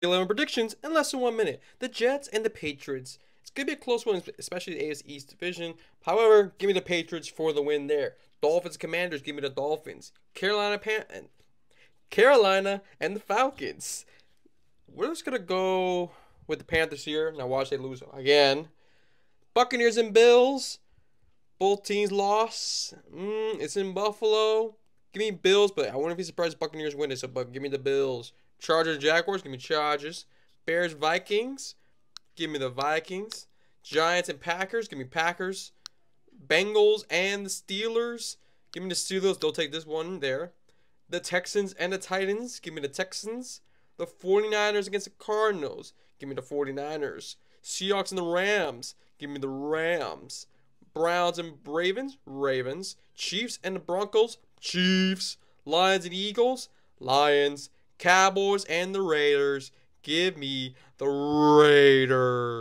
11 predictions in less than 1 minute. The Jets and the Patriots. It's going to be a close one, especially the AFC East division. However, give me the Patriots for the win there. Dolphins, Commanders, give me the Dolphins. Carolina and the Falcons. We're just going to go with the Panthers here. Now watch they lose again. Buccaneers and Bills. Both teams lost. It's in Buffalo. Give me Bills, but I wouldn't be surprised if Buccaneers win it, so but give me the Bills. Chargers, Jaguars, give me Chargers. Bears, Vikings, give me the Vikings. Giants and Packers, give me Packers. Bengals and the Steelers, give me the Steelers. They'll take this one there. The Texans and the Titans, give me the Texans. The 49ers against the Cardinals, give me the 49ers. Seahawks and the Rams, give me the Rams. Browns and Ravens, Ravens. Chiefs and the Broncos, Chiefs. Lions and Eagles, Lions. Cowboys and the Raiders, give me the Raiders.